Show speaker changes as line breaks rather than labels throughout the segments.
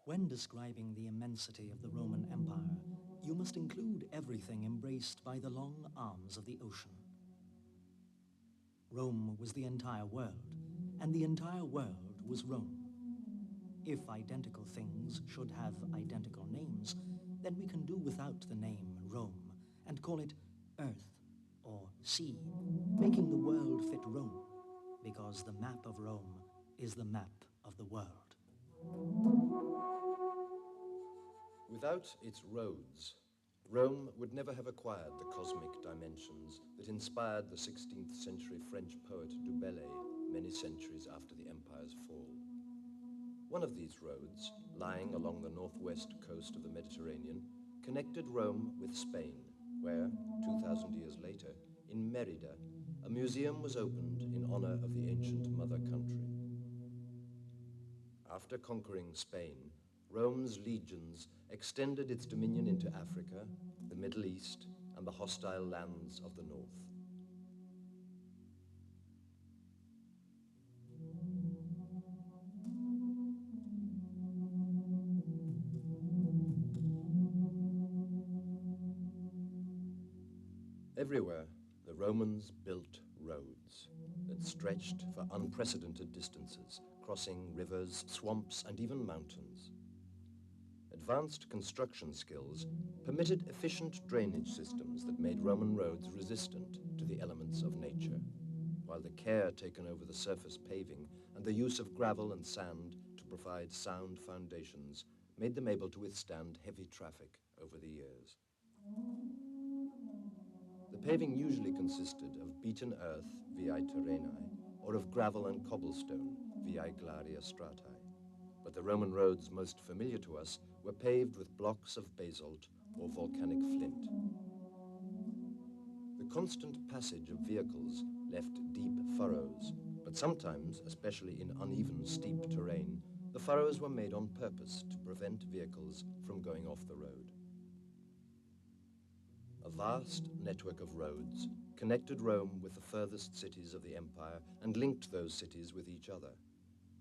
When describing the immensity of the Roman Empire, you must include everything embraced by the long arms of the ocean. Rome was the entire world, and the entire world was Rome. If identical things should have identical names, then we can do without the name Rome and call it Earth or Sea, making the world fit Rome, because the map of Rome is the map of the world.
Without its roads, Rome would never have acquired the cosmic dimensions that inspired the 16th century French poet Du Bellay many centuries after the empire's fall. One of these roads, lying along the northwest coast of the Mediterranean, connected Rome with Spain, where, 2,000 years later, in Merida, a museum was opened in honor of the ancient mother country. After conquering Spain, Rome's legions extended its dominion into Africa, the Middle East, and the hostile lands of the north. Everywhere, the Romans built roads that stretched for unprecedented distances, crossing rivers, swamps, and even mountains. Advanced construction skills permitted efficient drainage systems that made Roman roads resistant to the elements of nature, while the care taken over the surface paving and the use of gravel and sand to provide sound foundations made them able to withstand heavy traffic over the years. The paving usually consisted of beaten earth, VIAE terreni, or of gravel and cobblestone, VIAE glaria stratae. But the Roman roads most familiar to us were paved with blocks of basalt or volcanic flint. The constant passage of vehicles left deep furrows, but sometimes, especially in uneven, steep terrain, the furrows were made on purpose to prevent vehicles from going off the road. A vast network of roads connected Rome with the furthest cities of the empire and linked those cities with each other.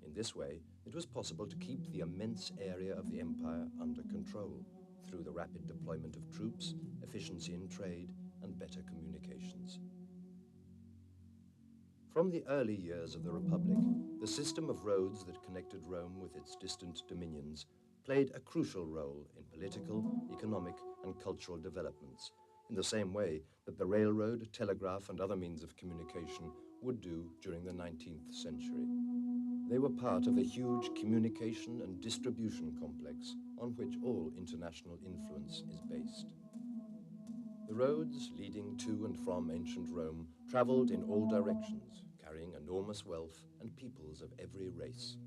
In this way, it was possible to keep the immense area of the empire under control through the rapid deployment of troops, efficiency in trade, and better communications. From the early years of the Republic, the system of roads that connected Rome with its distant dominions played a crucial role in political, economic, and cultural developments, in the same way that the railroad, telegraph, and other means of communication would do during the 19th century. They were part of a huge communication and distribution complex on which all international influence is based. The roads leading to and from ancient Rome traveled in all directions, carrying enormous wealth and peoples of every race.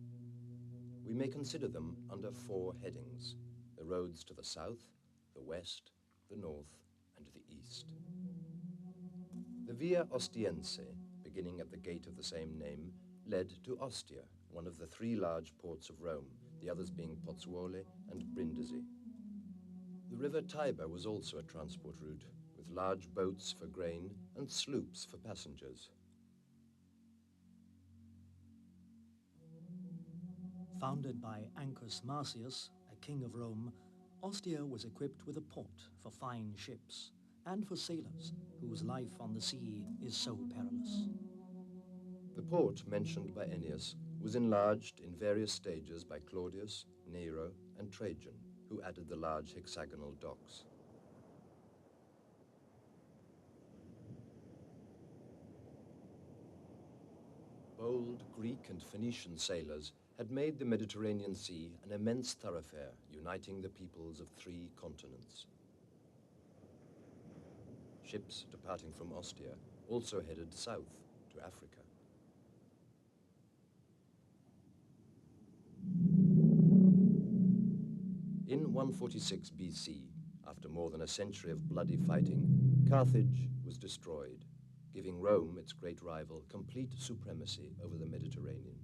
We may consider them under four headings: the roads to the south, the west, the north, and the east. The Via Ostiense, beginning at the gate of the same name, led to Ostia, one of the three large ports of Rome, the others being Pozzuoli and Brindisi. The river Tiber was also a transport route, with large boats for grain and sloops for passengers.
Founded by Ancus Marcius, a king of Rome, Ostia was equipped with a port for fine ships and for sailors whose life on the sea is so perilous.
The port mentioned by Ennius was enlarged in various stages by Claudius, Nero, and Trajan, who added the large hexagonal docks. Bold Greek and Phoenician sailors had made the Mediterranean Sea an immense thoroughfare, uniting the peoples of three continents. Ships departing from Ostia also headed south to Africa. In 146 BC, after more than a century of bloody fighting, Carthage was destroyed, giving Rome, its great rival, complete supremacy over the Mediterranean.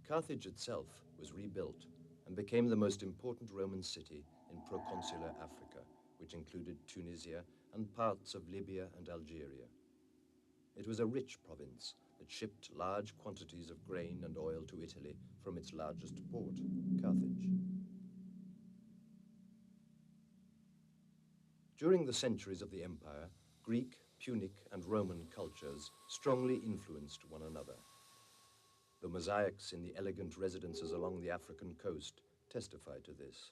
Carthage itself was rebuilt and became the most important Roman city in proconsular Africa, which included Tunisia and parts of Libya and Algeria. It was a rich province that shipped large quantities of grain and oil to Italy from its largest port, Carthage. During the centuries of the empire, Greek, Punic, and Roman cultures strongly influenced one another. The mosaics in the elegant residences along the African coast testify to this.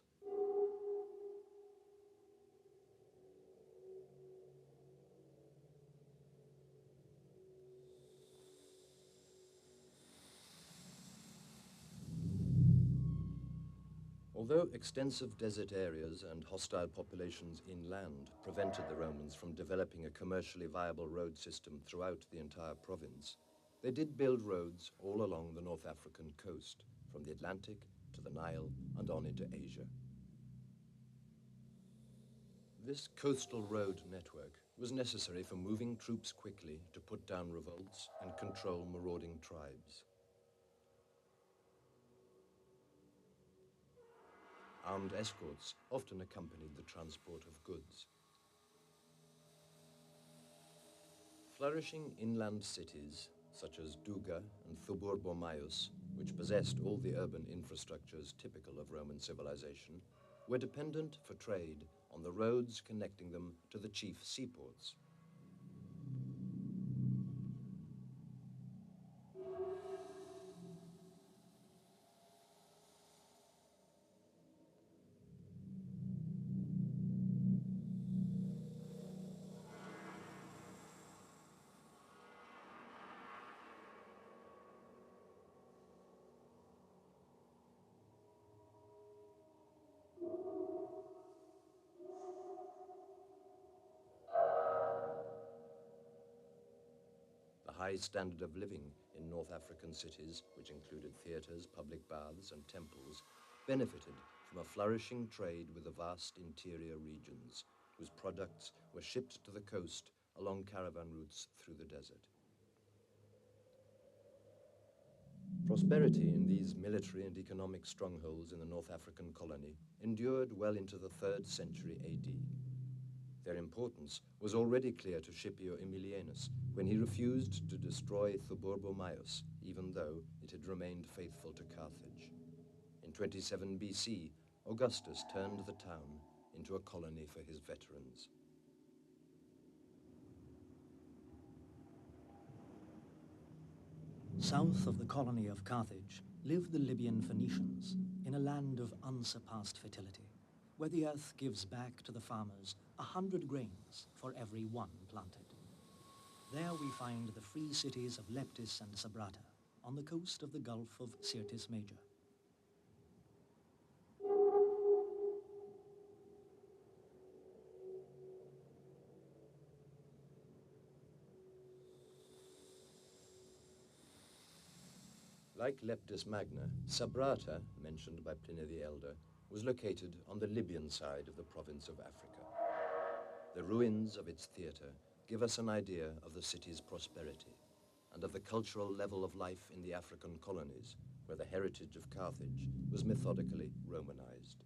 Although extensive desert areas and hostile populations inland prevented the Romans from developing a commercially viable road system throughout the entire province, they did build roads all along the North African coast, from the Atlantic to the Nile and on into Asia. This coastal road network was necessary for moving troops quickly to put down revolts and control marauding tribes. Armed escorts often accompanied the transport of goods. Flourishing inland cities, such as Duga and Thuburbo-Maius, which possessed all the urban infrastructures typical of Roman civilization, were dependent for trade on the roads connecting them to the chief seaports. The high standard of living in North African cities, which included theaters, public baths, and temples, benefited from a flourishing trade with the vast interior regions, whose products were shipped to the coast along caravan routes through the desert. Prosperity in these military and economic strongholds in the North African colony endured well into the 3rd century AD. Their importance was already clear to Scipio Aemilianus when he refused to destroy Thuburbo-Maius, even though it had remained faithful to Carthage. In 27 BC, Augustus turned the town into a colony for his veterans.
South of the colony of Carthage lived the Libyan Phoenicians in a land of unsurpassed fertility, where the earth gives back to the farmers 100 grains for every one planted. There we find the free cities of Leptis and Sabrata on the coast of the Gulf of Syrtis Major.
Like Leptis Magna, Sabrata, mentioned by Pliny the Elder, was located on the Libyan side of the province of Africa. The ruins of its theatre give us an idea of the city's prosperity. and of the cultural level of life in the African colonies, where the heritage of Carthage was methodically Romanized.